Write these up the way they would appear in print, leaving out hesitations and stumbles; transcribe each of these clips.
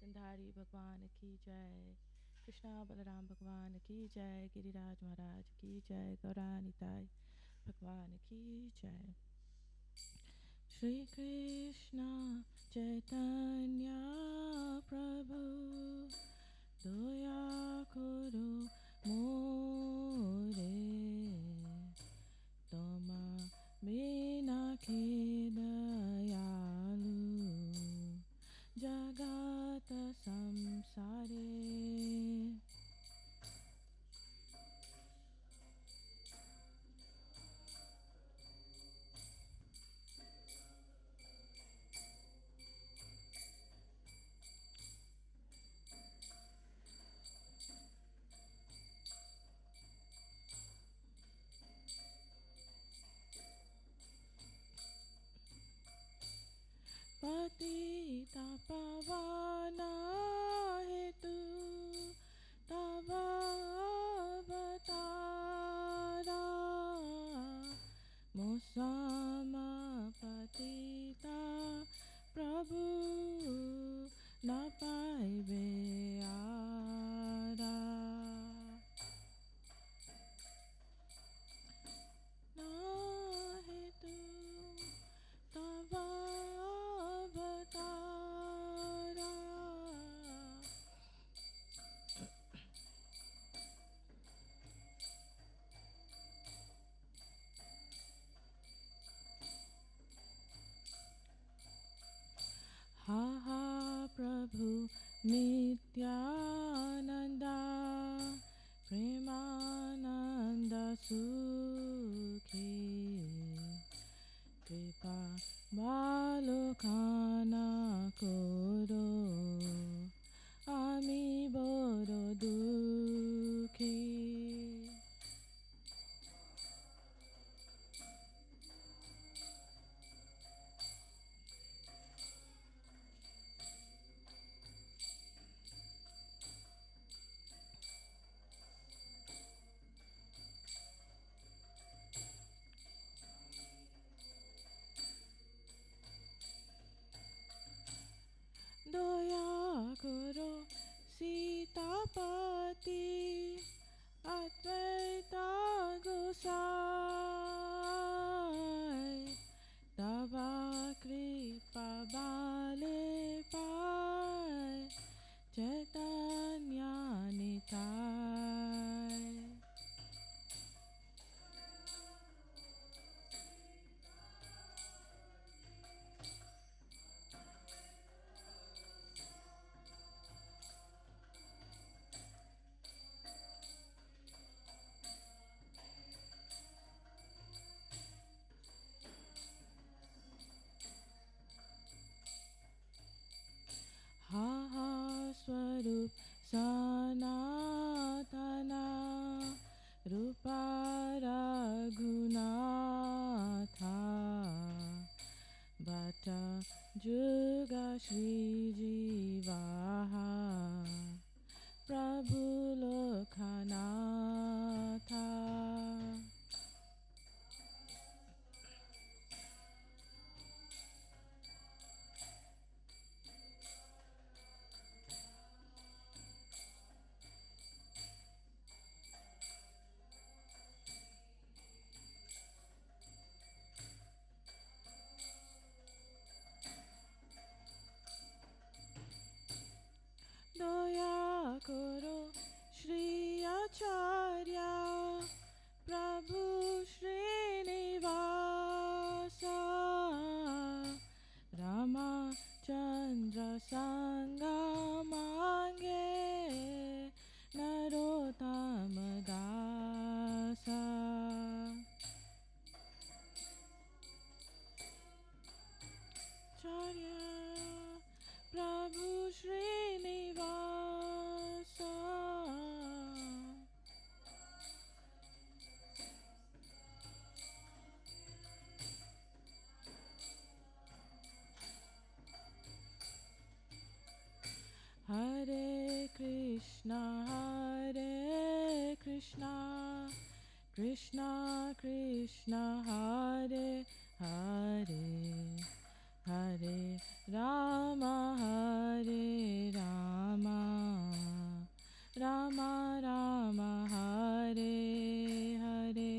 गंधारी भगवान की जय। कृष्णा बलराम भगवान की जय। गिरिराज महाराज की जय। गौरानिताय भगवान की जय। श्री कृष्ण चैतन्य प्रभु दया करो मोरे, तोमा बिना के दयालु जगत संसारे। पतिता पावना हेतु तव अवतारा, मुसम पतिता प्रभु न पाइबे आरा। ना हेतु तव अवतारा, हा हा प्रभु नित्यानंदा प्रेमानंद सुखी, कृपा बालकाना करो आमी बड़ दुखी। दया करो सीतापति अद्वैता गोसाई, तव कृपा बाले पाए चैतन्य निताय। हा हा स्वरूप सनातना रूपा रघुनाथा, बट जुग श्री जीवाहा प्रभु लोकनाथा। दया करो श्री आचार्य प्रभु श्रीनिवास, रामचंद्र संग मांगे नरोत्तम दासा। आचार्य प्रभु श्रीनिवास, हरे Krishna Krishna Krishna Hare Hare, Hare Rama, Hare Rama, Rama Rama, Hare Hare.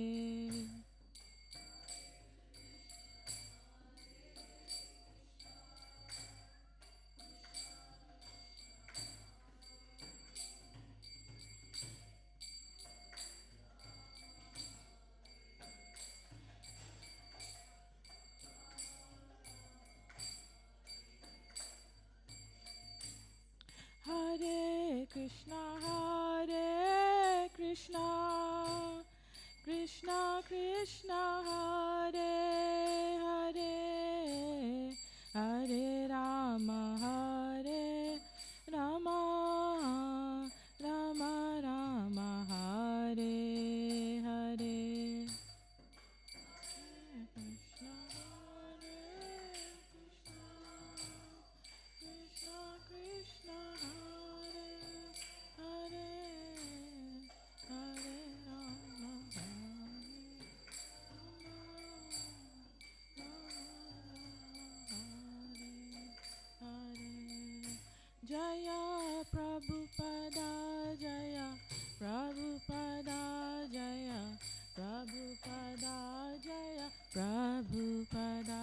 Hare Krishna, Krishna Krishna, Hare Hare, Hare Rama, Hare Rama, Rama Rama, Hare Hare. Krishna, Hare Krishna, Krishna Krishna, Hare Hare, Hare Rama, Rama, Hare Hare. Jaya Prabhupada, Jaya Prabhupada, Jaya Prabhupada, Jaya Prabhupada.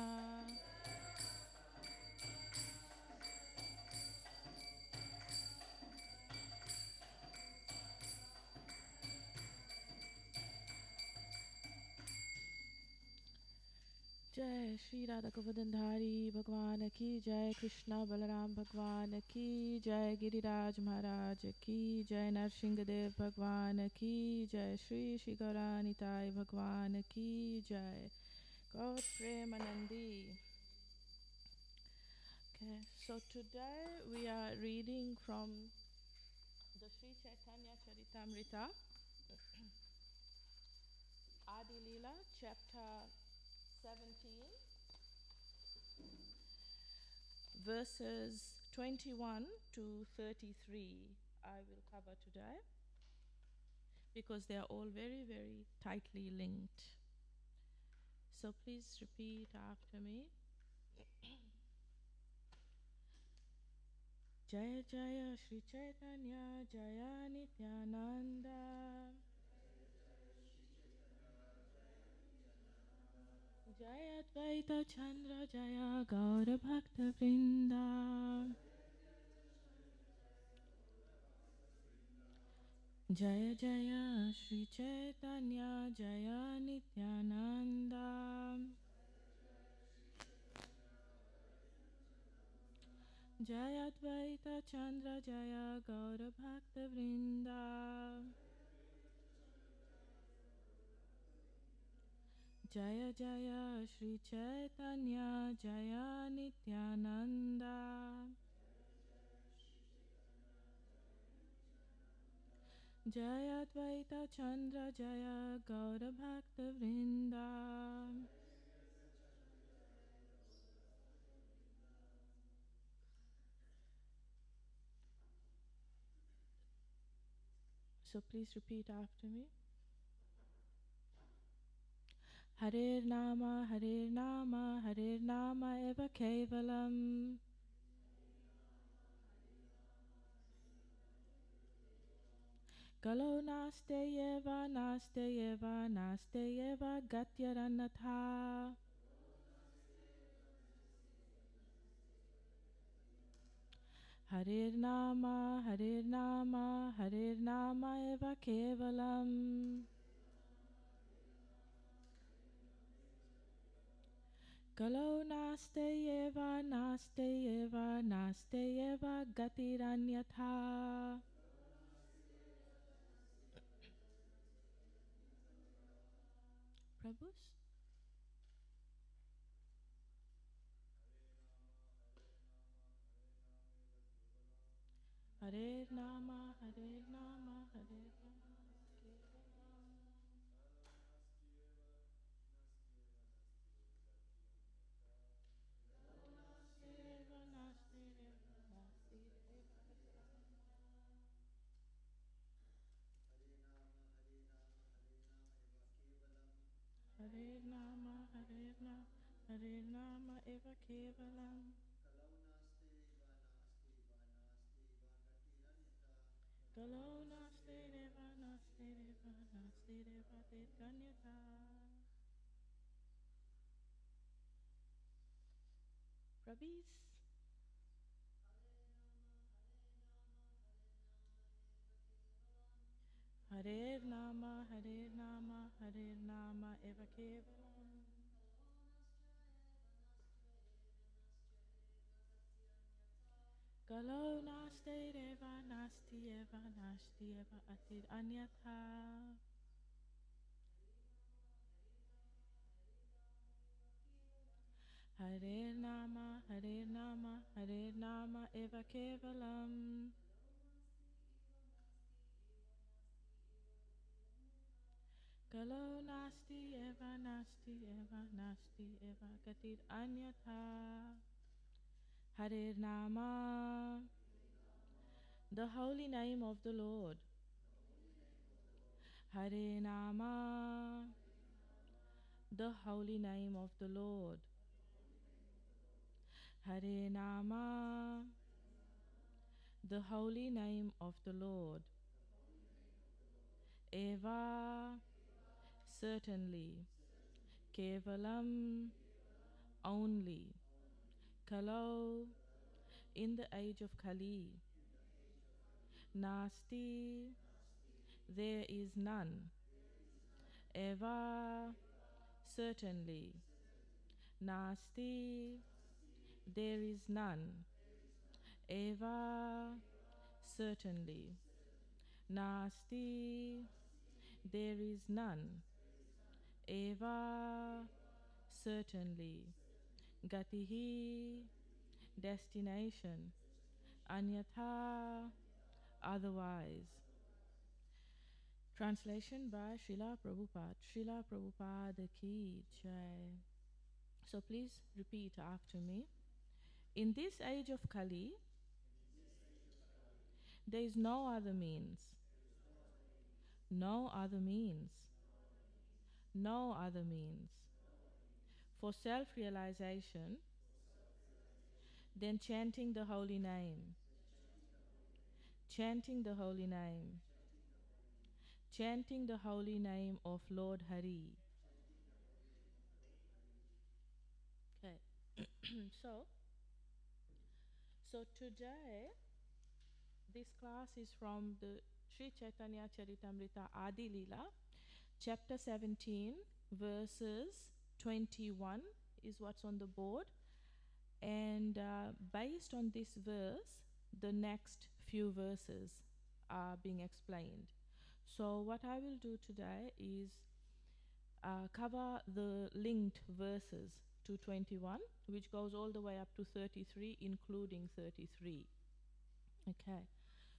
जय श्री राधा गोवर्धन धारी भगवान की जय, कृष्णा बलराम भगवान की जय, गिरिराज महाराज की जय, नरसिंहदेव भगवान की जय, श्री श्री गौरानिताय भगवान की जय, गौर Premanandi. Okay, so today we are reading from the Sri Chaitanya Charitamrita, Adi Leela, chapter 17, verses 21 to 33. I will cover today because they are all very, very tightly linked. So please repeat after me. Jaya Jaya Shri Chaitanya Jaya Nityananda Jaya Advaita Chandra Jaya Gaura Bhakta Vrinda Jaya Jaya Shri Chaitanya Jaya Nityananda Jaya Advaita Chandra Jaya Gaura Bhakta Vrinda Jaya Jaya Shri Chaitanya Jaya Nityananda Jaya Advaita Chandra Jaya Gaura Bhakta Vrinda. So please repeat after me. Hare Nama, Hare Nama, Hare Nama Eva Kevalam. Kalo naste eva, naste eva, naste eva Gatyaranatha. Hare Nama, Hare Nama, Hare Nama Eva Kevalam. Kalo naste eva, naste eva, naste eva Gatiranyatha. Prabhus? Hare Nama, Hare Nama, Hare Nama, Kevalam. Naste eva, naste eva, naste eva Gatiranyatha. Hare Nama, Hare Nama. Hare Nama Eva Kevalam. Kalo naste deva naste deva naste deva tirganyata. Prabis. Hare Nama Hare Nama Hare Nama Eva Kevalam. Kalo naste deva nasti eva nasti eva atir anyatha. Hare Nama Hare Nama Hare Nama Eva Kevalam. Kalo nasti eva nasti eva nasti eva gatir anyatha. Hare Nama, the holy name of the Lord. Hare Nama, the holy name of the Lord. Hare Nama, the holy name of the Lord. Eva, certainly. Kevalam, only. Kalo, in the age of Kali. Nasti, there is none. Eva, certainly. Nasti, there is none. Eva, certainly. Nasti, there is none. Eva, certainly. Gatihi, destination. Anyatha, otherwise. Translation by Srila Prabhupada. Srila Prabhupada ki jai. So please repeat after me. In this age of Kali, there is no other means. No other means. No other means. For self-realization, then chanting the holy name. Chanting the holy name. Chanting the holy name of Lord Hari. Okay. So today, this class is from the Sri Chaitanya Charitamrita Adi Lila, chapter 17, verses 21 is what's on the board. And based on this verse, the next few verses are being explained. So what I will do today is cover the linked verses to 21, which goes all the way up to 33, including 33. Okay.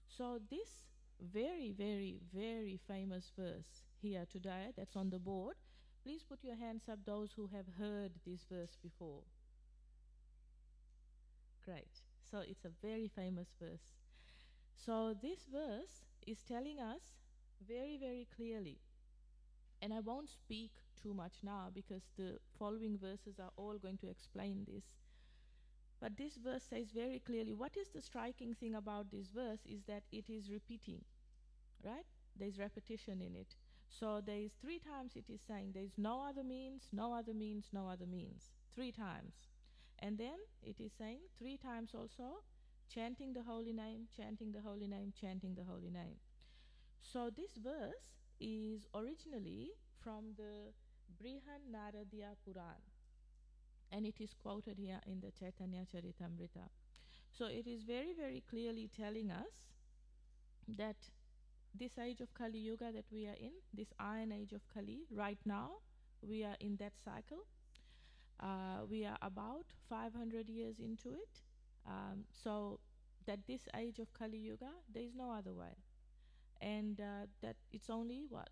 So this very, very, very famous verse here today that's on the board, please put your hands up those who have heard this verse before. Great. So it's a very famous verse. So this verse is telling us very, very clearly, and I won't speak too much now because the following verses are all going to explain this. But this verse says very clearly, what is the striking thing about this verse is that it is repeating, right? There's repetition in it. So there is 3 times it is saying there is no other means, no other means, no other means. 3 times. And then it is saying 3 times also, chanting the holy name, chanting the holy name, chanting the holy name. So this verse is originally from the Brihan Naradiya Puran, and it is quoted here in the Chaitanya Charitamrita. So it is very, very clearly telling us that this age of Kali Yuga that we are in, this iron age of Kali, right now, we are in that cycle. We are about 500 years into it. So that this age of Kali Yuga, there is no other way. And that it's only what?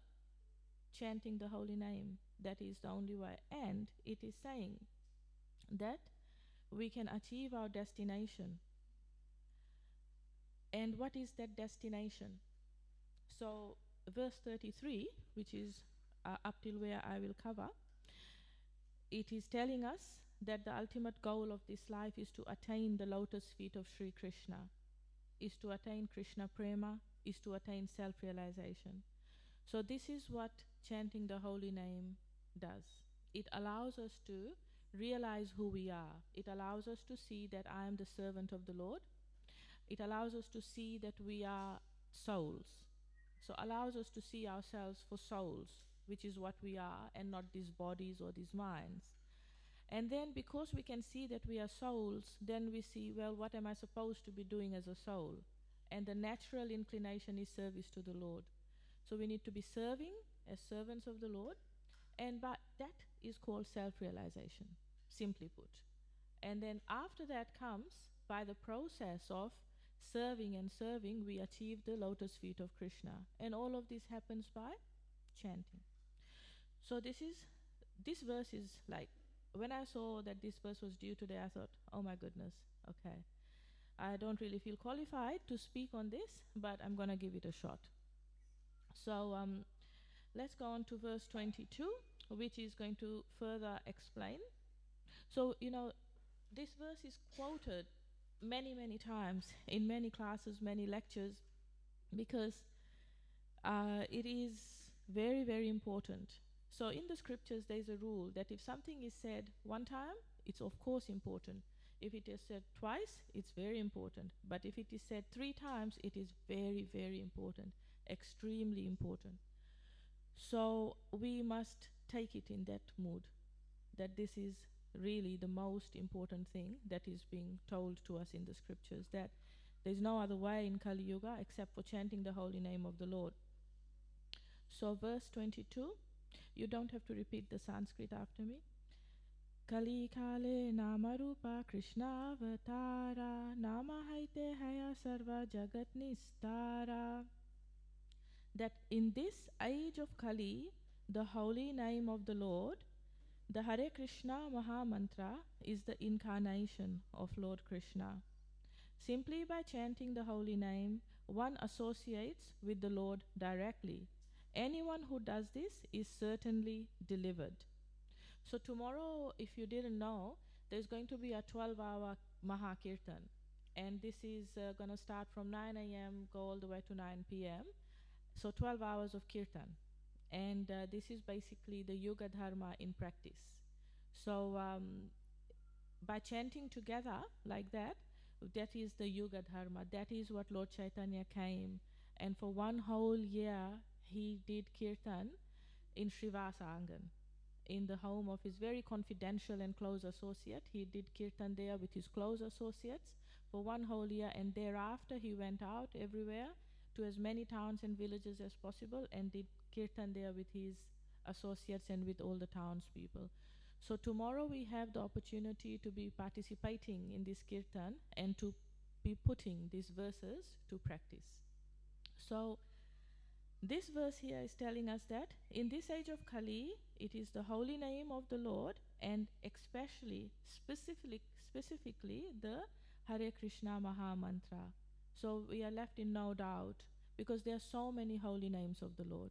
Chanting the holy name. That is the only way. And it is saying that we can achieve our destination. And what is that destination? So verse 33, which is up till where I will cover, it is telling us that the ultimate goal of this life is to attain the lotus feet of Sri Krishna, is to attain Krishna Prema, is to attain self-realization. So this is what chanting the holy name does. It allows us to realize who we are. It allows us to see that I am the servant of the Lord. It allows us to see that we are souls. So allows us to see ourselves for souls, which is what we are, and not these bodies or these minds. And then because we can see that we are souls, then we see, well, what am I supposed to be doing as a soul? And the natural inclination is service to the Lord. So we need to be serving as servants of the Lord, and that is called self-realization, simply put. And then after that comes, by the process of serving and serving, we achieve the lotus feet of Krishna. And all of this happens by chanting. So this verse is like, when I saw that this verse was due today, I thought, oh my goodness, okay. I don't really feel qualified to speak on this, but I'm going to give it a shot. So let's go on to verse 22, which is going to further explain. So, this verse is quoted many, many times in many classes, many lectures, because it is very, very important. So in the scriptures, there's a rule that if something is said one time, it's of course important. If it is said twice, it's very important. But if it is said 3 times, it is very, very important, extremely important. So we must take it in that mood, that this is really the most important thing that is being told to us in the scriptures, that there's no other way in Kali Yuga except for chanting the holy name of the Lord. So verse 22, you don't have to repeat the Sanskrit after me. Kali Kale Namarupa Krishna Avatara Namahaite Haya Sarva Jagat Nistara. That in this age of Kali, the holy name of the Lord, the Hare Krishna Maha Mantra, is the incarnation of Lord Krishna. Simply by chanting the holy name, one associates with the Lord directly. Anyone who does this is certainly delivered. So tomorrow, if you didn't know, there's going to be a 12-hour Maha Kirtan. And this is going to start from 9 a.m., go all the way to 9 p.m. So 12 hours of Kirtan. And this is basically the Yuga Dharma in practice. So by chanting together like that, that is the Yuga Dharma. That is what Lord Chaitanya came. And for 1 whole year, he did Kirtan in Srivasa Angan, in the home of his very confidential and close associate. He did Kirtan there with his close associates for 1 whole year. And thereafter, he went out everywhere to as many towns and villages as possible and did Kirtan there with his associates and with all the townspeople. So tomorrow we have the opportunity to be participating in this Kirtan and to be putting these verses to practice. So this verse here is telling us that in this age of Kali, it is the holy name of the Lord, and especially, specifically the Hare Krishna Maha Mantra. So we are left in no doubt, because there are so many holy names of the Lord.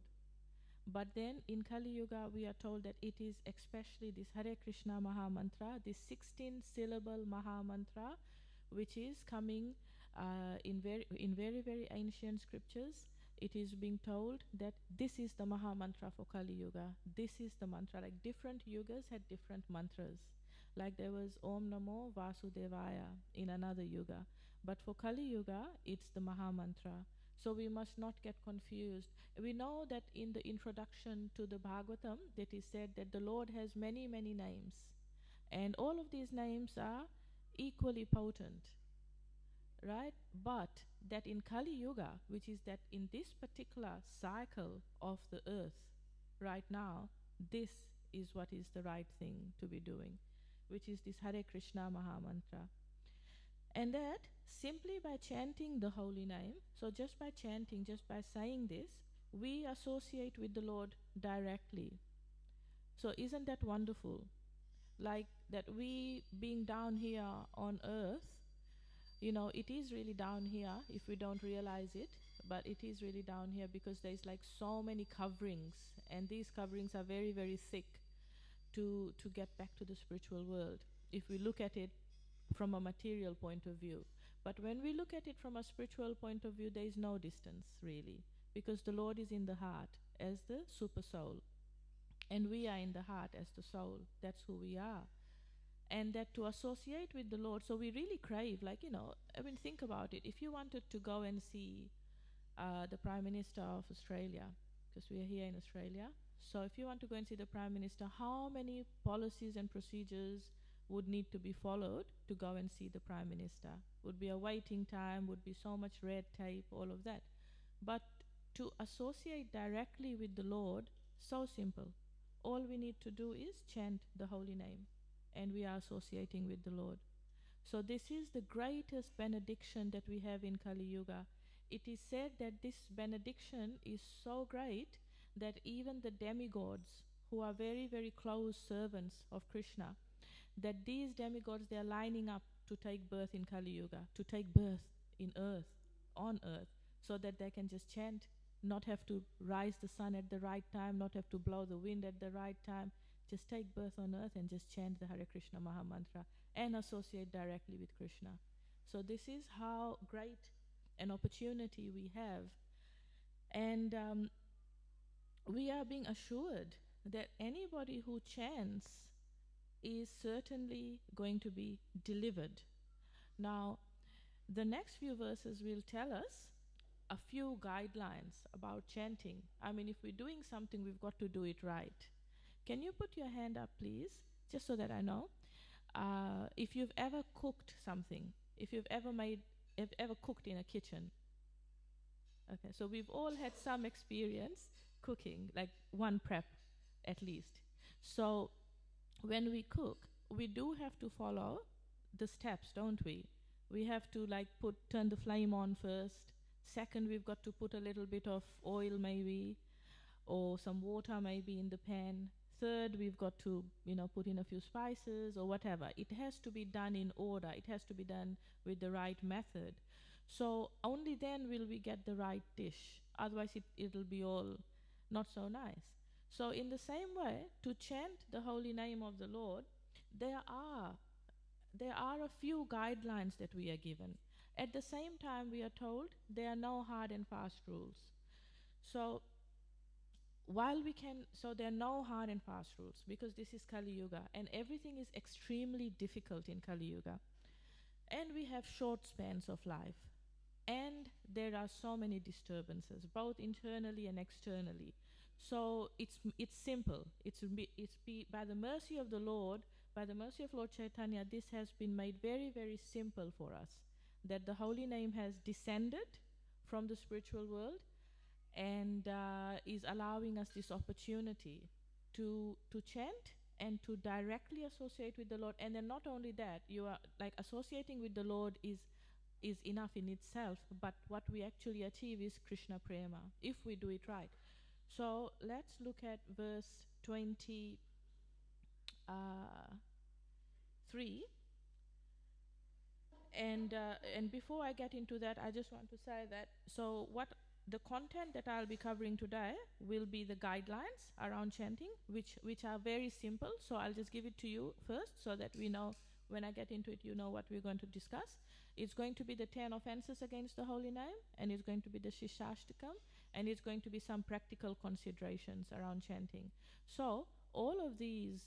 But then in Kali Yuga, we are told that it is especially this Hare Krishna Maha Mantra, this 16-syllable Maha Mantra, which is coming in very, very ancient scriptures. It is being told that this is the Maha Mantra for Kali Yuga. This is the mantra. Like different yugas had different mantras. Like there was Om Namo Vasudevaya in another yuga. But for Kali Yuga, it's the Maha Mantra. So we must not get confused. We know that in the introduction to the Bhagavatam, that is said that the Lord has many, many names. And all of these names are equally potent, right? But that in Kali Yuga, which is that in this particular cycle of the earth right now, this is what is the right thing to be doing, which is this Hare Krishna Maha Mantra. And that simply by chanting the holy name, so just by chanting, just by saying this, we associate with the Lord directly. So isn't that wonderful? Like that we being down here on earth, it is really down here if we don't realize it, but it is really down here because there's like so many coverings, and these coverings are very, very thick to get back to the spiritual world. if we look at it from a material point of view. But when we look at it from a spiritual point of view, there is no distance really, because the Lord is in the heart as the super soul, and we are in the heart as the soul. That's who we are. And that to associate with the Lord, so we really crave, like, I mean, think about it. If you wanted to go and see the Prime Minister of Australia, because we are here in Australia, so if you want to go and see the Prime Minister, how many policies and procedures would need to be followed to go and see the Prime Minister? Would be a waiting time, would be so much red tape, all of that. But to associate directly with the Lord, so simple. All we need to do is chant the holy name, and we are associating with the Lord. So this is the greatest benediction that we have in Kali Yuga. It is said that this benediction is so great that even the demigods, who are very, very close servants of Krishna, that these demigods, they are lining up to take birth in Kali Yuga, to take birth in earth, on earth, so that they can just chant, not have to rise the sun at the right time, not have to blow the wind at the right time, just take birth on earth and just chant the Hare Krishna Maha Mantra and associate directly with Krishna. So this is how great an opportunity we have. And we are being assured that anybody who chants is certainly going to be delivered. Now, the next few verses will tell us a few guidelines about chanting. I mean, if we're doing something, we've got to do it right. Can you put your hand up, please, just so that I know? If you've ever cooked something, if you've ever cooked in a kitchen. Okay, so we've all had some experience cooking, like one prep at least. So when we cook, we do have to follow the steps, don't we? We have to turn the flame on first. Second, we've got to put a little bit of oil maybe, or some water maybe in the pan. Third, we've got to, put in a few spices or whatever. It has to be done in order. It has to be done with the right method. So only then will we get the right dish. Otherwise, it'll be all not so nice. So in the same way, to chant the holy name of the Lord, there are a few guidelines that we are given. At the same time, we are told there are no hard and fast rules. So there are no hard and fast rules, because this is Kali Yuga and everything is extremely difficult in Kali Yuga. And we have short spans of life. And there are so many disturbances, both internally and externally. So it's simple. It's by the mercy of the Lord, by the mercy of Lord Chaitanya, this has been made very, very simple for us. That the holy name has descended from the spiritual world and is allowing us this opportunity to chant and to directly associate with the Lord. And then not only that, you are associating with the Lord is enough in itself, but what we actually achieve is Krishna Prema, if we do it right. So let's look at verse 23. And before I get into that, I just want to say that, so what the content that I'll be covering today will be the guidelines around chanting, which are very simple. So I'll just give it to you first so that we know, when I get into it, you know what we're going to discuss. It's going to be the 10 offenses against the holy name, and it's going to be the Shishashtakam, and it's going to be some practical considerations around chanting. So all of these,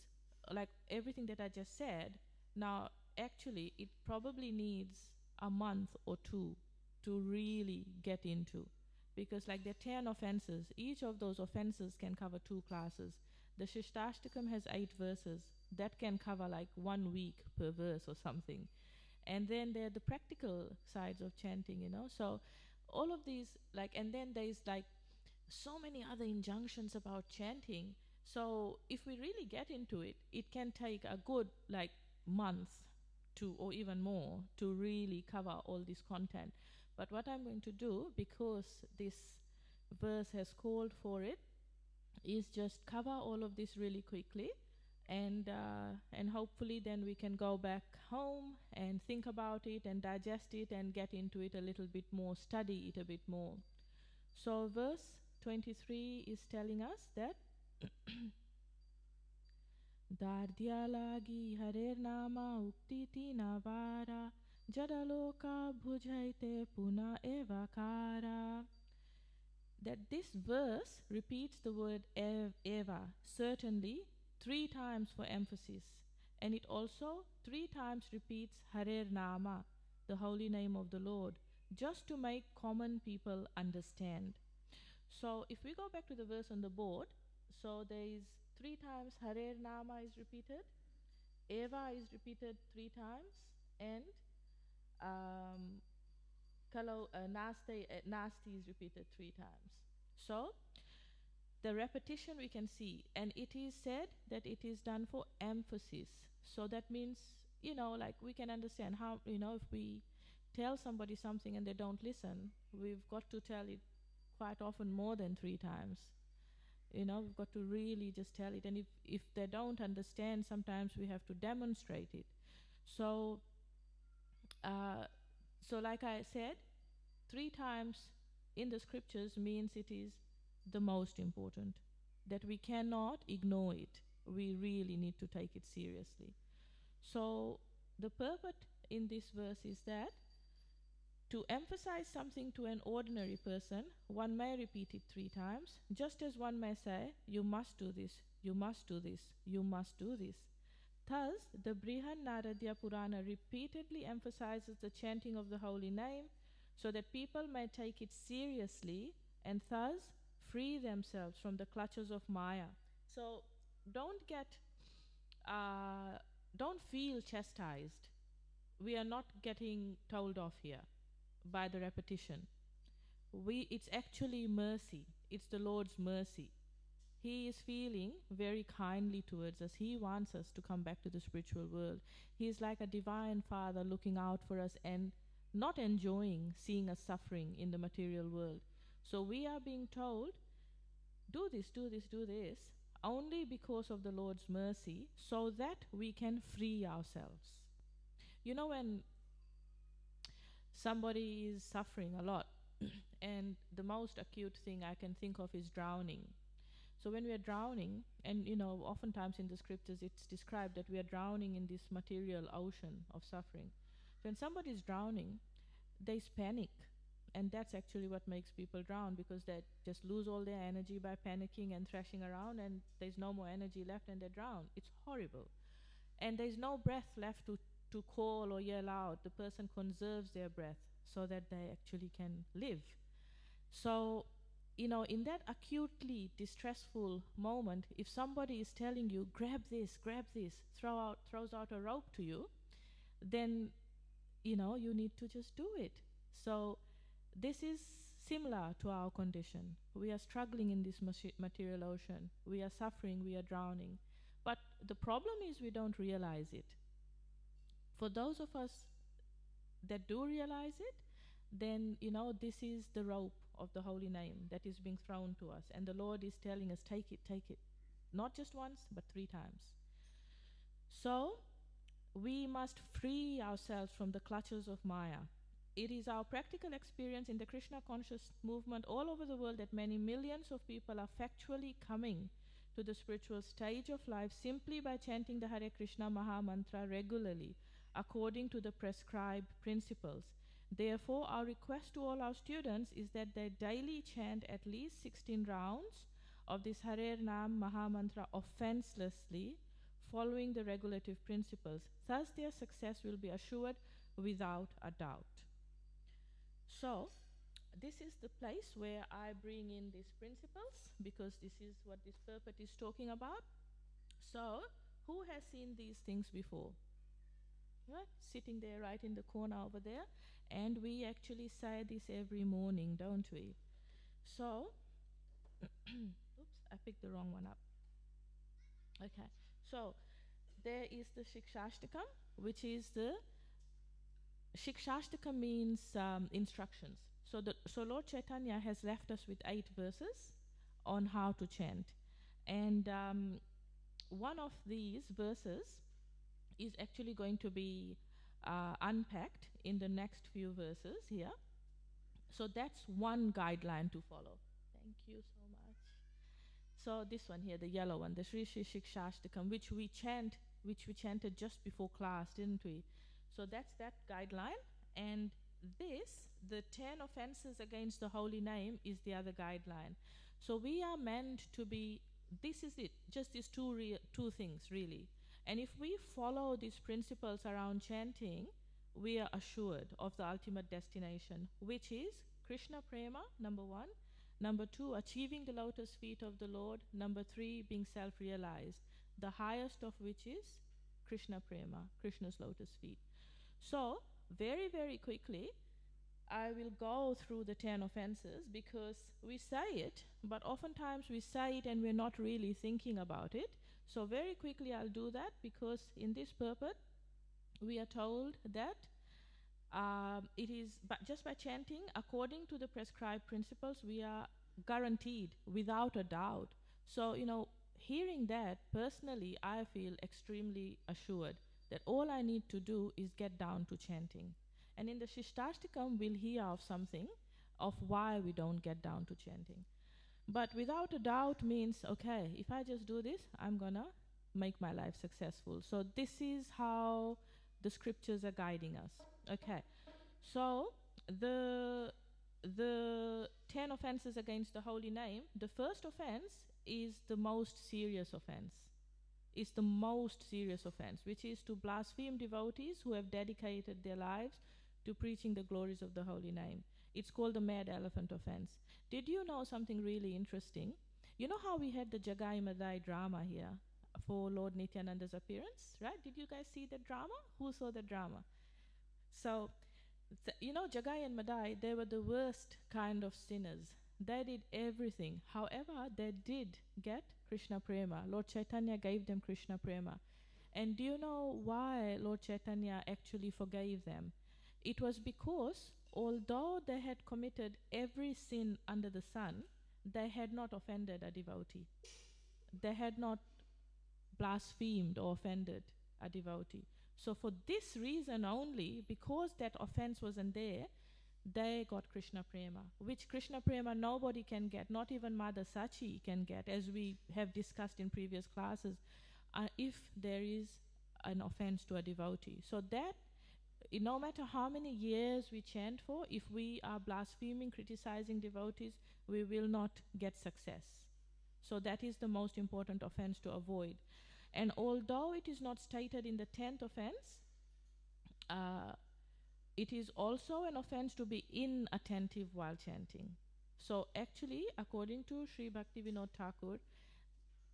like everything that I just said, now actually it probably needs a month or two to really get into, because there are 10 offenses. Each of those offenses can cover 2 classes. The Shishtastakam has 8 verses. That can cover 1 week per verse or something. And then there are the practical sides of chanting, So all of these, and then there's so many other injunctions about chanting. So if we really get into it, it can take a good month to, or even more, to really cover all this content. But what I'm going to do, because this verse has called for it, is just cover all of this really quickly, and hopefully then we can go back home and think about it and digest it and get into it a little bit more, study it a bit more. So verse 23 is telling us that Dardyalagi Harer Nama Uktiti Navara Jadaloka Bhujaite Puna Evakara. That this verse repeats the word Eva, certainly, 3 times for emphasis. And it also 3 times repeats Harer Nama, the holy name of the Lord, just to make common people understand. So if we go back to the verse on the board, so there is 3 times Harer Nama is repeated, Eva is repeated 3 times, and um, Nasti is repeated 3 times. So the repetition we can see, and it is said that it is done for emphasis. So that means, like we can understand how, if we tell somebody something and they don't listen, we've got to tell it quite often more than 3 times. We've got to really just tell it. And if they don't understand, sometimes we have to demonstrate it. So, so like I said, 3 times in the scriptures means it is the most important, that we cannot ignore it. We really need to take it seriously. So the purport in this verse is that to emphasize something to an ordinary person, one may repeat it 3 times, just as one may say, you must do this, you must do this, you must do this. Thus, the Brihan Naradya Purana repeatedly emphasizes the chanting of the holy name so that people may take it seriously and thus free themselves from the clutches of Maya. So don't get, don't feel chastised. We are not getting told off here by the repetition. It's actually mercy. It's the Lord's mercy. He is feeling very kindly towards us. He wants us to come back to the spiritual world. He is like a divine father looking out for us and not enjoying seeing us suffering in the material world. So we are being told, do this, do this, do this, only because of the Lord's mercy, so that we can free ourselves. When somebody is suffering a lot, and the most acute thing I can think of is drowning. So when we are drowning, and oftentimes in the scriptures it's described that we are drowning in this material ocean of suffering. When somebody is drowning, there's panic, and that's actually what makes people drown, because they just lose all their energy by panicking and thrashing around, and there's no more energy left and they drown. It's horrible. And there's no breath left to call or yell out. The person conserves their breath so that they actually can live. So, in that acutely distressful moment, if somebody is telling you, grab this, throws out a rope to you, then, you need to just do it. So this is similar to our condition. We are struggling in this material ocean. We are suffering, we are drowning. But the problem is we don't realize it. For those of us that do realize it, then, this is the rope of the holy name that is being thrown to us. And the Lord is telling us, take it, take it. Not just once, but 3 times. So, we must free ourselves from the clutches of Maya. It is our practical experience in the Krishna conscious movement all over the world that many millions of people are factually coming to the spiritual stage of life simply by chanting the Hare Krishna Maha Mantra regularly, according to the prescribed principles. Therefore, our request to all our students is that they daily chant at least 16 rounds of this Hare Nam Maha Mantra offenselessly, following the regulative principles. Thus, their success will be assured without a doubt. So, this is the place where I bring in these principles, because this is what this purport is talking about. So, who has seen these things before? Right? Sitting there right in the corner over there. And we actually say this every morning, don't we? So, oops, I picked the wrong one up. Okay, so there is the Shikshashtakam, which is the Shikshashtakam means instructions. So Lord Chaitanya has left us with 8 verses on how to chant. And one of these verses is actually going to be unpacked in the next few verses here. So that's one guideline to follow. Thank you so much. So this one here, the yellow one, the Sri Sri Shikshashtakam, which we chanted just before class, didn't we? So that's that guideline. And this, the 10 offenses against the holy name, is the other guideline. So we are meant to be, this is it, just these two things really. And if we follow these principles around chanting, we are assured of the ultimate destination, which is Krishna Prema, number 1. Number 2, achieving the lotus feet of the Lord. Number 3, being self-realized, the highest of which is Krishna Prema, Krishna's lotus feet. So, very, very quickly, I will go through the 10 offenses because we say it, but oftentimes we say it and we're not really thinking about it. So very quickly I'll do that because in this purport, we are told that it is just by chanting according to the prescribed principles, we are guaranteed without a doubt. So, hearing that, personally, I feel extremely assured that all I need to do is get down to chanting. And in the Shikshashtakam, we'll hear of something of why we don't get down to chanting. But without a doubt means, okay, if I just do this, I'm gonna make my life successful. So this is how the scriptures are guiding us. Okay, so the 10 offenses against the holy name, the first offense is the most serious offense. It's the most serious offense, which is to blaspheme devotees who have dedicated their lives to preaching the glories of the holy name. It's called the mad elephant offense. Did you know something really interesting? You know how we had the Jagai Madai drama here for Lord Nityananda's appearance, right? Did you guys see the drama? Who saw the drama? So, Jagai and Madai, they were the worst kind of sinners. They did everything. However, they did get Krishna Prema. Lord Chaitanya gave them Krishna Prema. And do you know why Lord Chaitanya actually forgave them? It was because although they had committed every sin under the sun, they had not offended a devotee. They had not blasphemed or offended a devotee. So for this reason only, because that offense wasn't there, they got Krishna Prema, which Krishna Prema nobody can get, not even Mother Sachi can get, as we have discussed in previous classes, if there is an offense to a devotee. So that, no matter how many years we chant for, if we are blaspheming, criticizing devotees, we will not get success. So that is the most important offense to avoid. And although it is not stated in the 10th offense, it is also an offense to be inattentive while chanting. So actually, according to Sri Bhaktivinoda Thakur,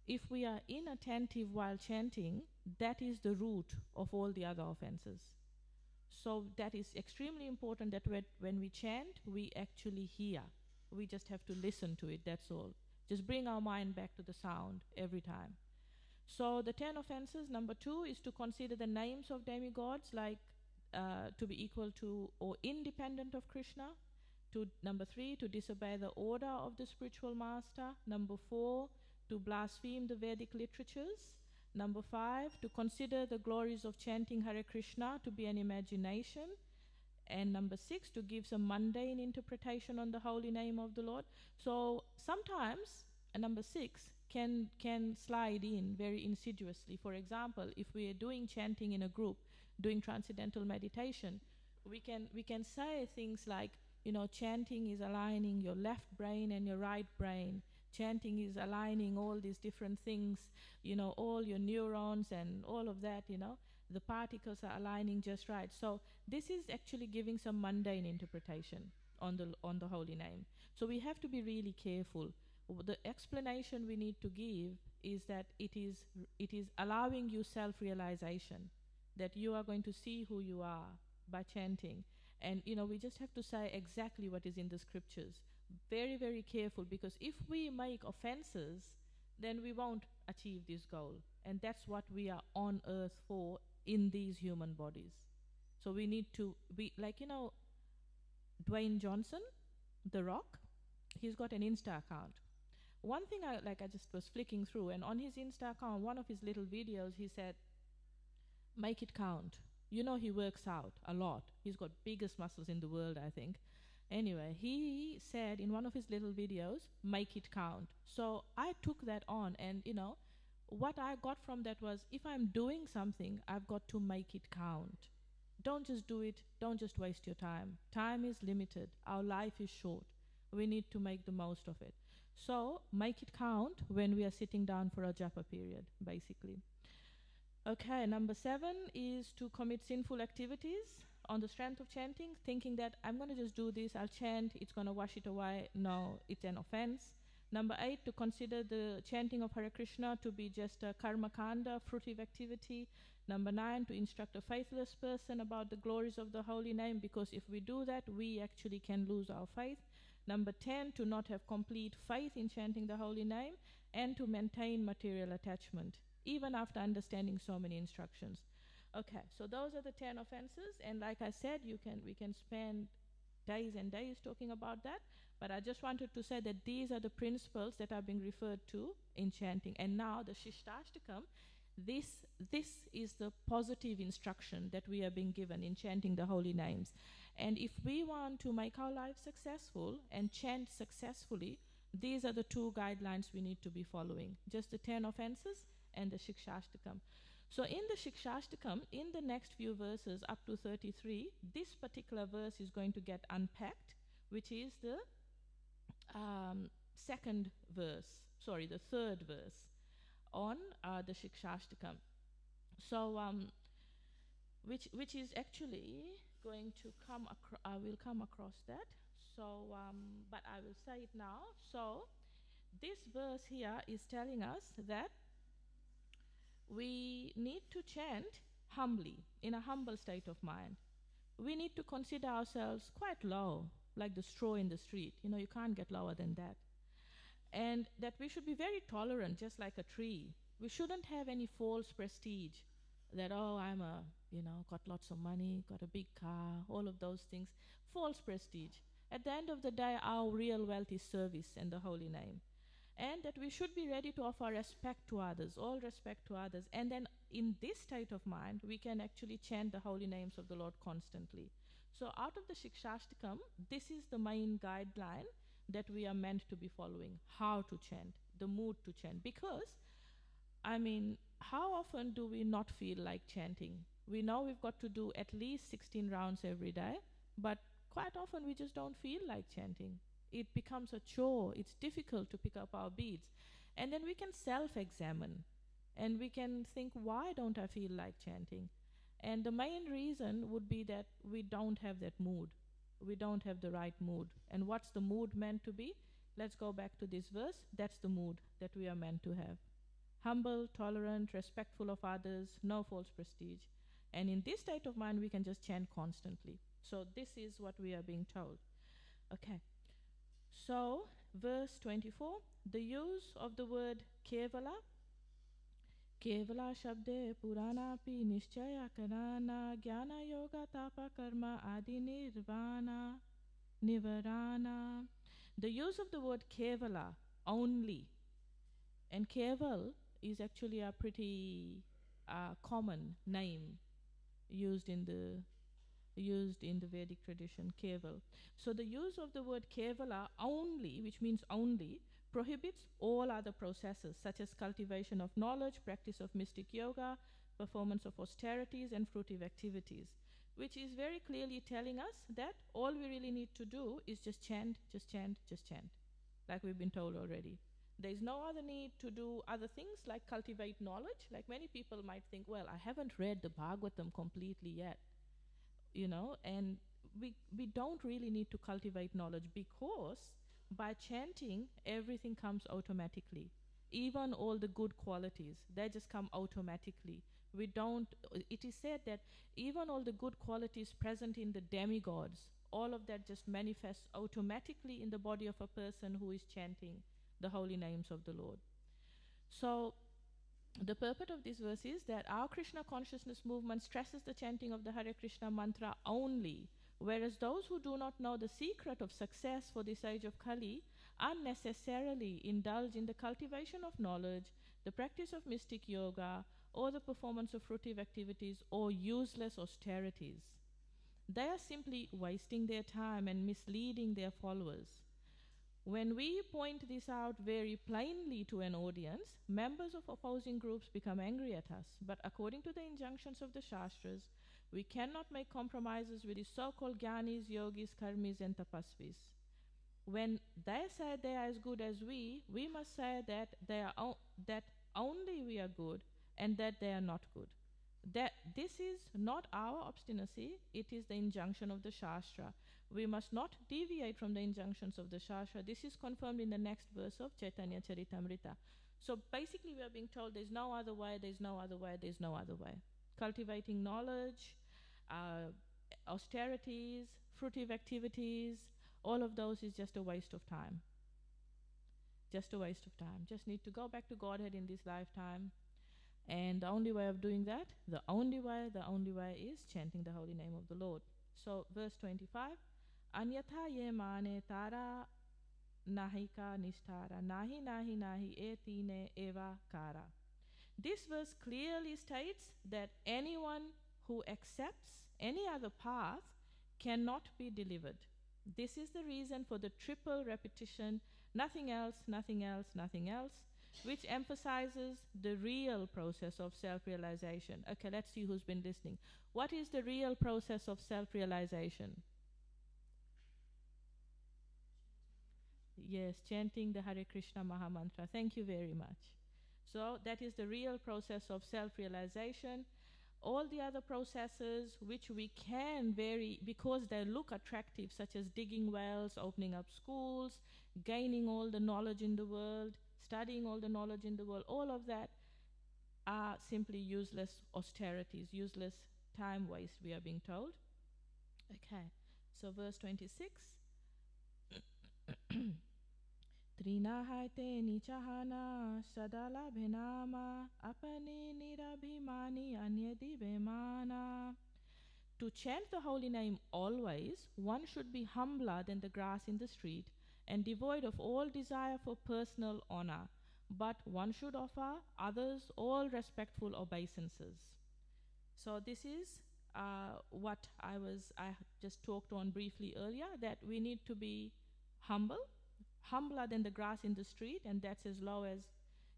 if we are inattentive while chanting, that is the root of all the other offenses. So that is extremely important that when we chant, we actually hear. We just have to listen to it, that's all. Just bring our mind back to the sound every time. So the 10 offenses, number 2 is to consider the names of demigods like to be equal to or independent of Krishna. Number 3, to disobey the order of the spiritual master. Number 4, to blaspheme the Vedic literatures. Number 5, to consider the glories of chanting Hare Krishna to be an imagination. And number 6, to give some mundane interpretation on the holy name of the Lord. So sometimes number 6 can slide in very insidiously. For example, if we are doing chanting in a group, doing transcendental meditation, we can say things like, chanting is aligning your left brain and your right brain. Chanting is aligning all these different things, all your neurons and all of that, the particles are aligning just right. So this is actually giving some mundane interpretation on the holy name. So we have to be really careful. The explanation we need to give is that it is allowing you self-realization, that you are going to see who you are by chanting. And we just have to say exactly what is in the scriptures. Very, very careful, because if we make offenses, then we won't achieve this goal. And that's what we are on earth for in these human bodies. So we need to be like, Dwayne Johnson, The Rock, he's got an Insta account. One thing I just was flicking through, and on his Insta account, one of his little videos, he said, make it count. He works out a lot. He's got biggest muscles in the world, I think. Anyway, he said in one of his little videos, make it count. So I took that on, and what I got from that was, if I'm doing something, I've got to make it count. Don't just do it, don't just waste your time. Time is limited, our life is short. We need to make the most of it. So make it count when we are sitting down for a japa period, basically. Okay, number 7 is to commit sinful activities on the strength of chanting, thinking that I'm going to just do this, I'll chant, it's going to wash it away. No, it's an offense. Number 8, to consider the chanting of Hare Krishna to be just a karma kanda, fruitive activity. Number 9, to instruct a faithless person about the glories of the holy name, because if we do that, we actually can lose our faith. Number 10, to not have complete faith in chanting the holy name, and to maintain material attachment, even after understanding so many instructions. Okay, so those are the 10 offenses, and like I said, we can spend days and days talking about that, but I just wanted to say that these are the principles that are being referred to in chanting. And now the Shishtastakam, this is the positive instruction that we are being given in chanting the holy names. And if we want to make our lives successful and chant successfully, these are the 2 guidelines we need to be following, just the 10 offenses and the Shikshashtakam. So in the Shikshashtakam, in the next few verses up to 33, this particular verse is going to get unpacked, which is the the third verse on the Shikshashtakam. So, which is actually going to come across, I will come across that. So, but I will say it now. So, this verse here is telling us that we need to chant humbly, in a humble state of mind. We need to consider ourselves quite low, like the straw in the street. You can't get lower than that. And that we should be very tolerant, just like a tree. We shouldn't have any false prestige that, oh, I'm got lots of money, got a big car, all of those things. False prestige. At the end of the day, our real wealth is service and the holy name. And that we should be ready to offer respect to others, all respect to others. And then in this state of mind, we can actually chant the holy names of the Lord constantly. So out of the Shikshashtakam, this is the main guideline that we are meant to be following, how to chant, the mood to chant. Because, how often do we not feel like chanting? We know we've got to do at least 16 rounds every day, but quite often we just don't feel like chanting. It becomes a chore. It's difficult to pick up our beads. And then we can self-examine and we can think, why don't I feel like chanting? And the main reason would be that we don't have that mood. We don't have the right mood. And what's the mood meant to be? Let's go back to this verse. That's the mood that we are meant to have. Humble, tolerant, respectful of others, no false prestige. And in this state of mind, we can just chant constantly. So this is what we are being told. Okay. So, verse 24, the use of the word kevala, kevala shabde purana pi nishchaya karana jnana yoga tapa karma adi nirvana nivarana. The use of the word kevala, only, and keval is actually a pretty common name used in the Vedic tradition, keval. So the use of the word kevala, only, which means only, prohibits all other processes such as cultivation of knowledge, practice of mystic yoga, performance of austerities and fruitive activities, which is very clearly telling us that all we really need to do is just chant, just chant, just chant, like we've been told already. There is no other need to do other things like cultivate knowledge. Like many people might think, well, I haven't read the Bhagavatam completely yet. And we don't really need to cultivate knowledge, because by chanting, everything comes automatically. Even all the good qualities, they just come automatically. It is said that even all the good qualities present in the demigods, all of that just manifests automatically in the body of a person who is chanting the holy names of the Lord. So, the purport of this verse is that our Krishna consciousness movement stresses the chanting of the Hare Krishna mantra only, whereas those who do not know the secret of success for this age of Kali unnecessarily indulge in the cultivation of knowledge, the practice of mystic yoga, or the performance of fruitive activities or useless austerities. They are simply wasting their time and misleading their followers. When we point this out very plainly to an audience, members of opposing groups become angry at us. But according to the injunctions of the Shastras, we cannot make compromises with the so-called Gyanis, Yogis, Karmis, and Tapasvis. When they say they are as good as we must say that that only we are good and that they are not good. That this is not our obstinacy, it is the injunction of the Shastra. We must not deviate from the injunctions of the Shastra. This is confirmed in the next verse of Chaitanya Charitamrita. So basically, we are being told there's no other way, there's no other way, there's no other way. Cultivating knowledge, austerities, fruitive activities, all of those is just a waste of time. Just a waste of time. Just need to go back to Godhead in this lifetime. And the only way of doing that, the only way is chanting the holy name of the Lord. So, verse 25, Anyatha ye mane tara nahika nishtara, nahi nahi nahi etine eva kara. This verse clearly states that anyone who accepts any other path cannot be delivered. This is the reason for the triple repetition, nothing else, nothing else, nothing else, which emphasizes the real process of self-realization. Okay, let's see who's been listening. What is the real process of self-realization? Yes, chanting the Hare Krishna Maha Mantra. Thank you very much. So that is the real process of self-realization. All the other processes which we can vary because they look attractive, such as digging wells, opening up schools, gaining all the knowledge in the world, studying all the knowledge in the world, all of that are simply useless austerities, useless time waste, we are being told. Okay, so verse 26. Trinahaite nichahana sadala bhenama apani nirabhimani anyadi bhemana. To chant the holy name always, one should be humbler than the grass in the street and devoid of all desire for personal honor, but one should offer others all respectful obeisances. So this is what I just talked on briefly earlier, that we need to be humble, humbler than the grass in the street, and that's as low as,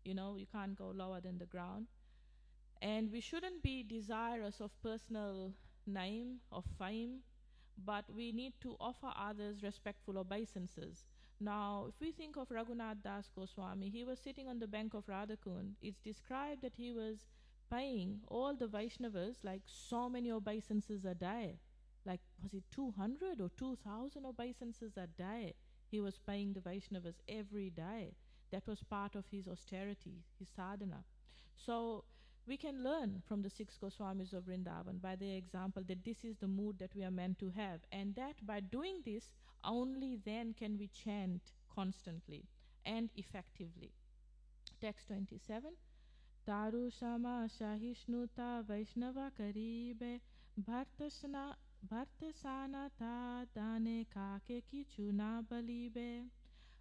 you can't go lower than the ground. And we shouldn't be desirous of personal name, of fame, but we need to offer others respectful obeisances. Now, if we think of Raghunath Das Goswami, he was sitting on the bank of Radhakund. It's described that he was paying all the Vaishnavas like so many obeisances a day. Like, was it 200 or 2,000 obeisances a day? He was paying the Vaishnavas every day. That was part of his austerity, his sadhana. So we can learn from the 6 Goswamis of Vrindavan by their example that this is the mood that we are meant to have, and that by doing this, only then can we chant constantly and effectively. Text 27. Taru sama shahishnuta vaishnava karibe bhartasana ta dane kake kichuna balibe.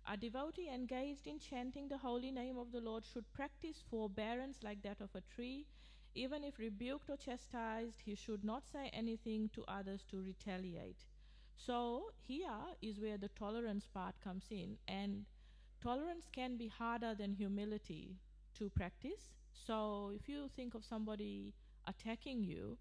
A devotee engaged in chanting the holy name of the Lord should practice forbearance like that of a tree. Even if rebuked or chastised, he should not say anything to others to retaliate. So here is where the tolerance part comes in, and tolerance can be harder than humility to practice. So if you think of somebody attacking you,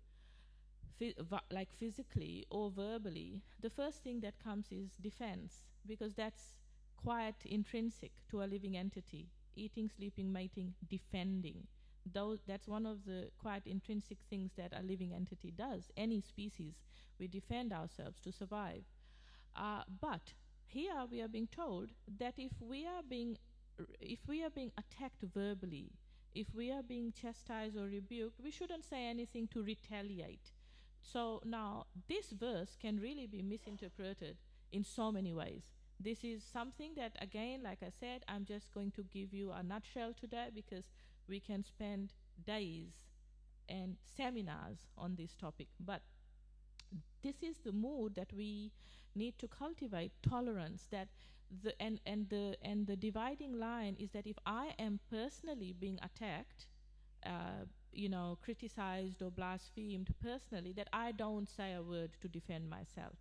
like physically or verbally, the first thing that comes is defense, because that's quite intrinsic to a living entity. Eating, sleeping, mating, defending. That's one of the quite intrinsic things that a living entity does. Any species, we defend ourselves to survive. But here we are being told that if we are being attacked verbally, if we are being chastised or rebuked, we shouldn't say anything to retaliate. So now this verse can really be misinterpreted in so many ways. This is something that, again, like I said, I'm just going to give you a nutshell today, because we can spend days and seminars on this topic. But this is the mood that we need to cultivate, tolerance. That the dividing line is that if I am personally being attacked, criticized or blasphemed personally, that I don't say a word to defend myself.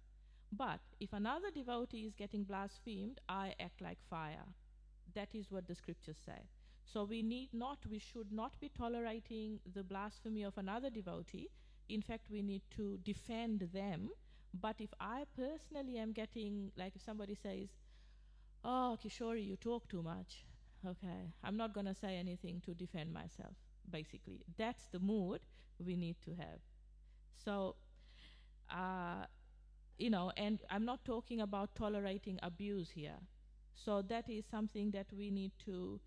But if another devotee is getting blasphemed, I act like fire. That is what the scriptures say. So we should not be tolerating the blasphemy of another devotee. In fact, we need to defend them. But if I personally am getting, like if somebody says, "Oh, Kishori, you talk too much," okay, I'm not going to say anything to defend myself, basically. That's the mood we need to have. So, uh, and I'm not talking about tolerating abuse here. So that is something that we need to,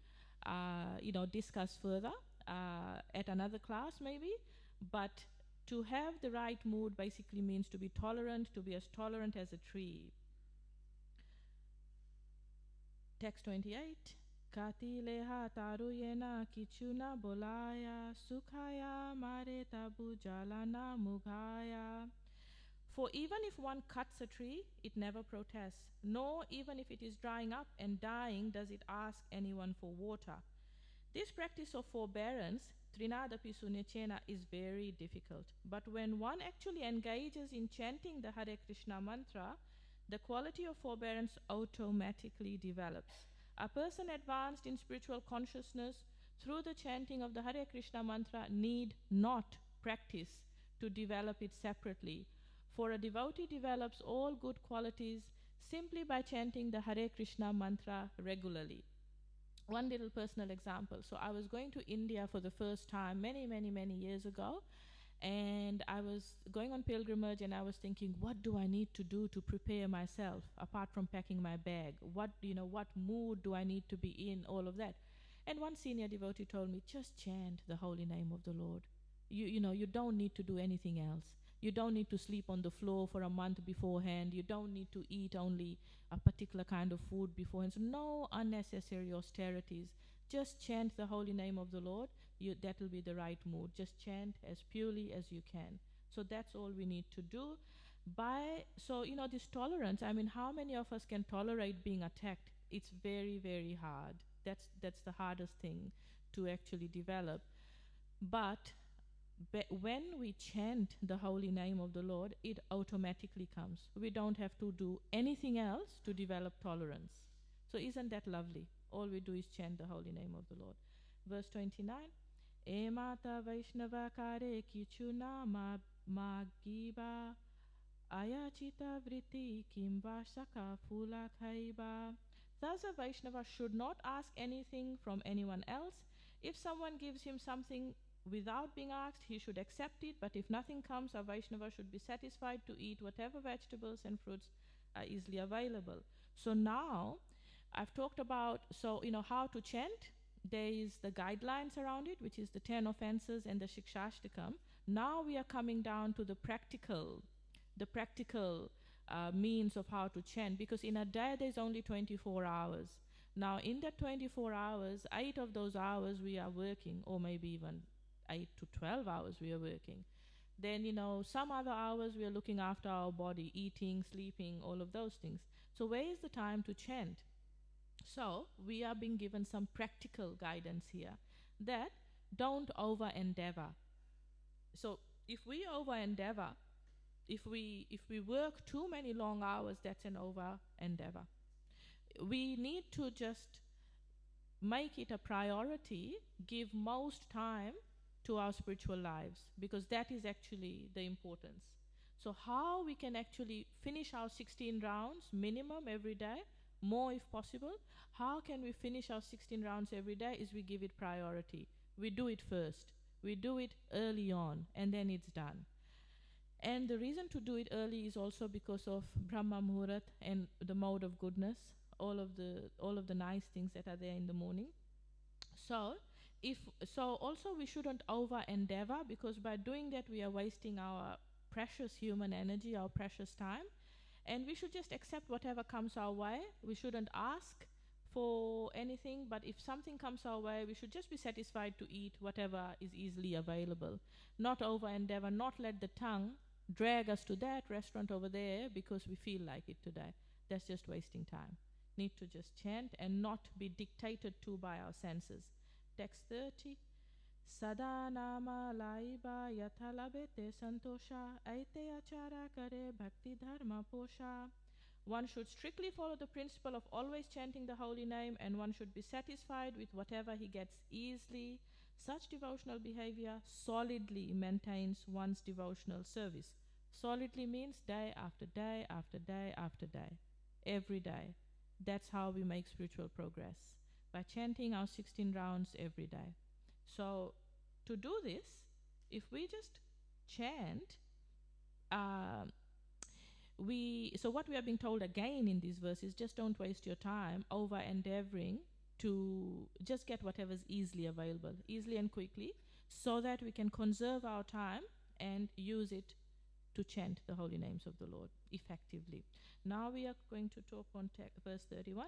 discuss further at another class maybe. But to have the right mood basically means to be tolerant, to be as tolerant as a tree. Text 28. Kati leha taruyena kichuna bolaya sukhaya mare tabu jalana mughaya. For even if one cuts a tree, it never protests, nor even if it is drying up and dying does it ask anyone for water. This practice of forbearance, Trinadapi Sunyachena, is very difficult. But when one actually engages in chanting the Hare Krishna mantra, the quality of forbearance automatically develops. A person advanced in spiritual consciousness through the chanting of the Hare Krishna mantra need not practice to develop it separately. For a devotee develops all good qualities simply by chanting the Hare Krishna mantra regularly. One little personal example. So I was going to India for the first time many years ago, and I was going on pilgrimage, and I was thinking, what do I need to do to prepare myself apart from packing my bag? What mood do I need to be in? All of that. And one senior devotee told me, just chant the holy name of the Lord. You don't need to do anything else. You don't need to sleep on the floor for a month beforehand. You don't need to eat only a particular kind of food beforehand. So no unnecessary austerities. Just chant the holy name of the Lord. That will be the right mood. Just chant as purely as you can. So that's all we need to do. This tolerance, I mean, how many of us can tolerate being attacked? It's very hard. That's the hardest thing to actually develop. But when we chant the holy name of the Lord, it automatically comes. We don't have to do anything else to develop tolerance. So isn't that lovely? All we do is chant the holy name of the Lord. Verse 29. Emata Vaishnava kare kichuna magiba ayachita vritti kimva saka phula khaiba. Thus a Vaishnava should not ask anything from anyone else. If someone gives him something without being asked, he should accept it, but if nothing comes, a Vaishnava should be satisfied to eat whatever vegetables and fruits are easily available. So now, I've talked about, how to chant. There is the guidelines around it, which is the 10 offenses and the Shikshashtakam. Now we are coming down to the practical means of how to chant, because in a day there's only 24 hours. Now in that 24 hours, 8 of those hours we are working, or maybe even 8 to 12 hours we are working. Then, some other hours we are looking after our body, eating, sleeping, all of those things. So where is the time to chant? So we are being given some practical guidance here, that don't over endeavor. So if we over endeavor, if we work too many long hours, that's an over endeavor. We need to just make it a priority, give most time to our spiritual lives, because that is actually the importance. So how we can actually finish our 16 rounds minimum every day, more if possible. How can we finish our 16 rounds every day is we give it priority. We do it first. We do it early on, and then it's done. And the reason to do it early is also because of Brahma Muhurat and the mode of goodness, all of the nice things that are there in the morning. So also we shouldn't over endeavor, because by doing that we are wasting our precious human energy, our precious time, and we should just accept whatever comes our way. We shouldn't ask for anything, but if something comes our way, we should just be satisfied to eat whatever is easily available. Not over endeavor, not let the tongue drag us to that restaurant over there because we feel like it today. That's just wasting time. Need to just chant and not be dictated to by our senses. Text 30. Sada nama laiba yathalabete santosha aite achara kare bhakti dharma posha. One should strictly follow the principle of always chanting the holy name, and one should be satisfied with whatever he gets easily. Such devotional behavior solidly maintains one's devotional service. Solidly means day after day after day after day, every day. That's how we make spiritual progress, by chanting our 16 rounds every day. So, to do this, if we just chant, uh, what we are being told again in this verse is just don't waste your time over endeavoring to just get whatever's easily available, easily and quickly, so that we can conserve our time and use it to chant the holy names of the Lord effectively. Now we are going to talk on verse 31.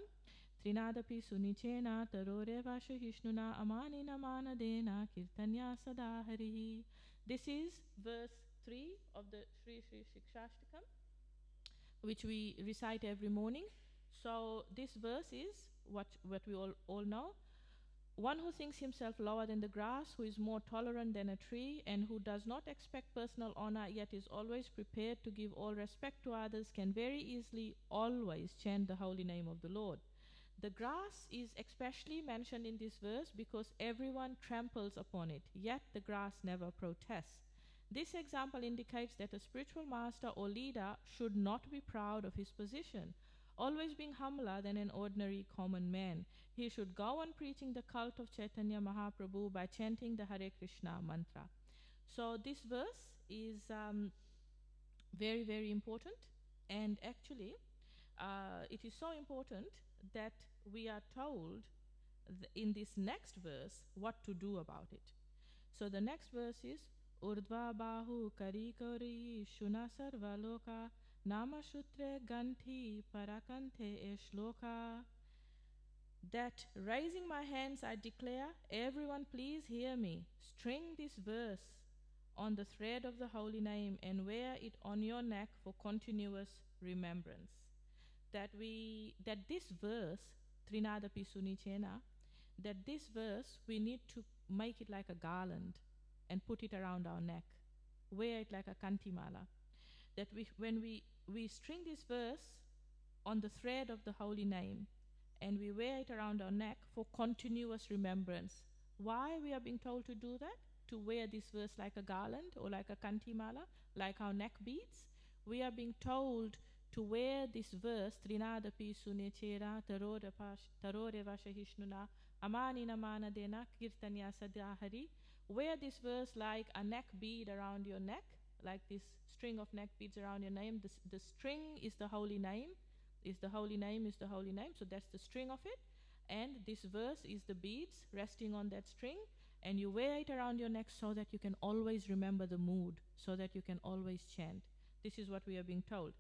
Trinadapi sunichena tarore vashahishnuna amanina manadena kirtanya sadaharihi. This is verse 3 of the Sri Sri Shikshashtakam, which we recite every morning. So this verse is what we all know. One who thinks himself lower than the grass, who is more tolerant than a tree, and who does not expect personal honor, yet is always prepared to give all respect to others, can very easily always chant the holy name of the Lord. The grass is especially mentioned in this verse because everyone tramples upon it, yet the grass never protests. This example indicates that a spiritual master or leader should not be proud of his position, always being humbler than an ordinary common man. He should go on preaching the cult of Chaitanya Mahaprabhu by chanting the Hare Krishna mantra. So this verse is very, very important, and actually it is so important that we are told in this next verse what to do about it. So the next verse is Urdva Bahu Kari Kori Shuna Sarva Loka Nama Shutre Ganthi Parakanthe Shloka. That raising my hands I declare, everyone please hear me. String this verse on the thread of the holy name and wear it on your neck for continuous remembrance. That this verse, Trinadapi Sunichena, that this verse we need to make it like a garland and put it around our neck, wear it like a kantimala. That when we string this verse on the thread of the holy name and we wear it around our neck for continuous remembrance. Why we are being told to do that? To wear this verse like a garland or like a kantimala, like our neck beads. We are being told to wear this verse, Trinadapi Sunechera Tarore Vashahishnuna Amanina Manadena Kirtanya Sadahari. Wear this verse like a neck bead around your neck, like this string of neck beads around your name. The string is the holy name, is the holy name. So that's the string of it. And this verse is the beads resting on that string. And you wear it around your neck so that you can always remember the mood, so that you can always chant. This is what we are being told.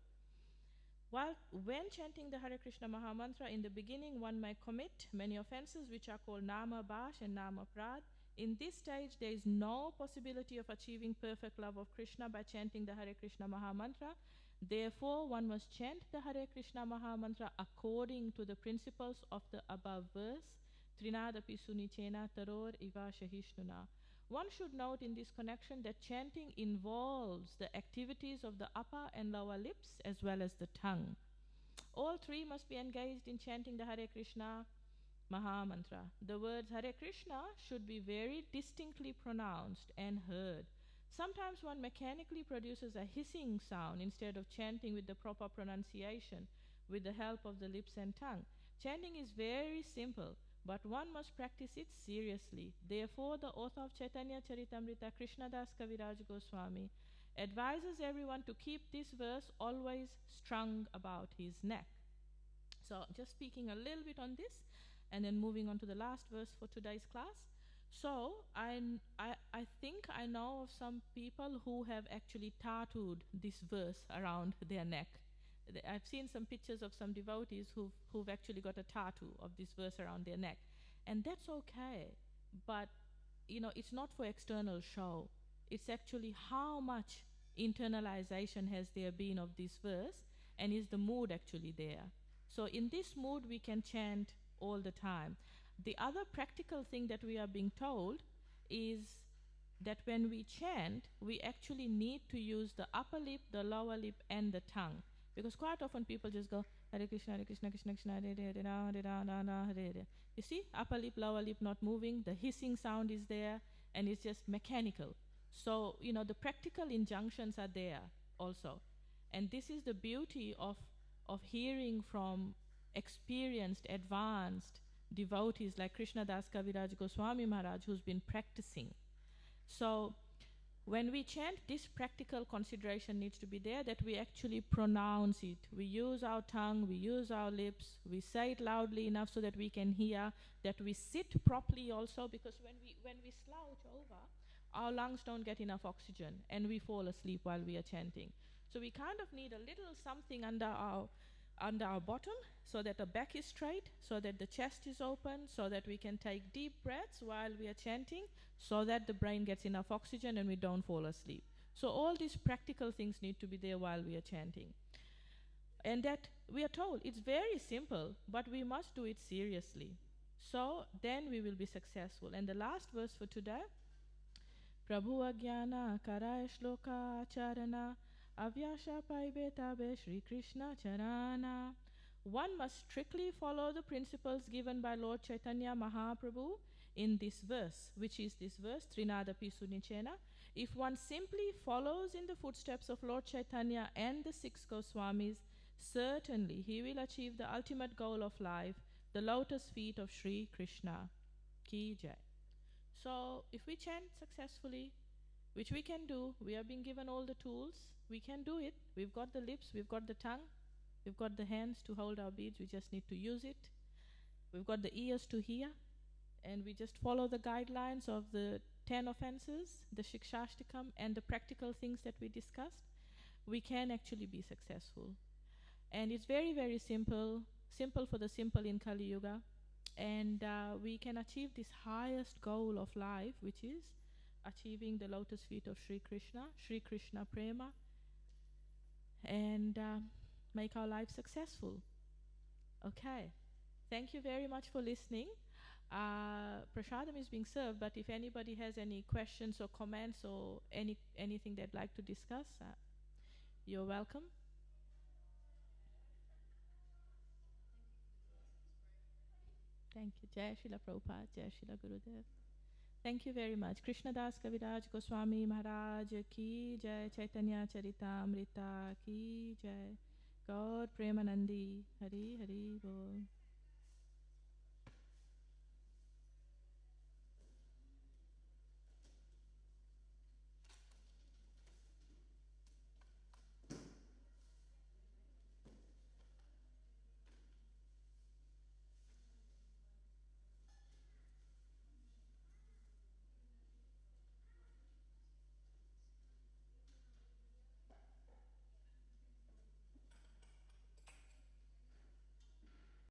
When chanting the Hare Krishna Maha Mantra, in the beginning one may commit many offenses which are called Nama Bash and Nama Prad. In this stage, there is no possibility of achieving perfect love of Krishna by chanting the Hare Krishna Maha Mantra. Therefore, one must chant the Hare Krishna Maha Mantra according to the principles of the above verse, Trinadapi Sunichena Taror Iva Shahishnuna. One should note in this connection that chanting involves the activities of the upper and lower lips as well as the tongue. All three must be engaged in chanting the Hare Krishna Maha Mantra. The words Hare Krishna should be very distinctly pronounced and heard. Sometimes one mechanically produces a hissing sound instead of chanting with the proper pronunciation with the help of the lips and tongue. Chanting is very simple, but one must practice it seriously. Therefore, the author of Chaitanya Charitamrita, Krishnadas Kaviraj Goswami, advises everyone to keep this verse always strung about his neck. So, just speaking a little bit on this, and then moving on to the last verse for today's class. So, I think I know of some people who have actually tattooed this verse around their neck. I've seen some pictures of some devotees who've actually got a tattoo of this verse around their neck. And that's okay. But, it's not for external show. It's actually how much internalization has there been of this verse, and is the mood actually there. So in this mood, we can chant all the time. The other practical thing that we are being told is that when we chant, we actually need to use the upper lip, the lower lip, and the tongue. Because quite often people just go Hare Krishna, Krishna Krishna, Hare Hare, Hare Rama, Hare Rama, Hare Hare. You see, upper lip, lower lip not moving, the hissing sound is there, and it's just mechanical. So, the practical injunctions are there also. And this is the beauty of hearing from experienced, advanced devotees like Krishna Das Kaviraj Goswami Maharaj, who's been practicing. So when we chant, this practical consideration needs to be there, that we actually pronounce it. We use our tongue, we use our lips, we say it loudly enough so that we can hear, that we sit properly also, because when we slouch over, our lungs don't get enough oxygen and we fall asleep while we are chanting. So we kind of need a little something under our bottom, so that the back is straight, so that the chest is open, so that we can take deep breaths while we are chanting, so that the brain gets enough oxygen and we don't fall asleep. So all these practical things need to be there while we are chanting. And that we are told it's very simple, but we must do it seriously. So then we will be successful. And the last verse for today, Prabhu Agyana Karaya Shloka Acharana Avyasha Paibetabe Shri Krishna Charana. One must strictly follow the principles given by Lord Chaitanya Mahaprabhu in this verse, which is this verse, Trinadapi Sunichena. If one simply follows in the footsteps of Lord Chaitanya and the six Goswamis, certainly he will achieve the ultimate goal of life, the lotus feet of Sri Krishna. Ki Jai. So if we chant successfully, which we can do, we are being given all the tools, we can do it. We've got the lips, we've got the tongue, we've got the hands to hold our beads, we just need to use it. We've got the ears to hear, and we just follow the guidelines of the 10 offenses, the Shikshashtakam, and the practical things that we discussed. We can actually be successful. And it's very, very simple, simple for the simple in Kali Yuga. And we can achieve this highest goal of life, which is achieving the lotus feet of Sri Krishna Prema, and make our life successful. Okay. Thank you very much for listening. Prasadam is being served, but if anybody has any questions or comments or anything they'd like to discuss, you're welcome. Thank you. Jai Srila Prabhupada, Jai Srila Gurudev. Thank you very much. Krishna Das Kaviraj Goswami Maharaj Ki Jai, Chaitanya Charitamrita Ki Jai, Gaur Premanandi, Hari Hari Bol.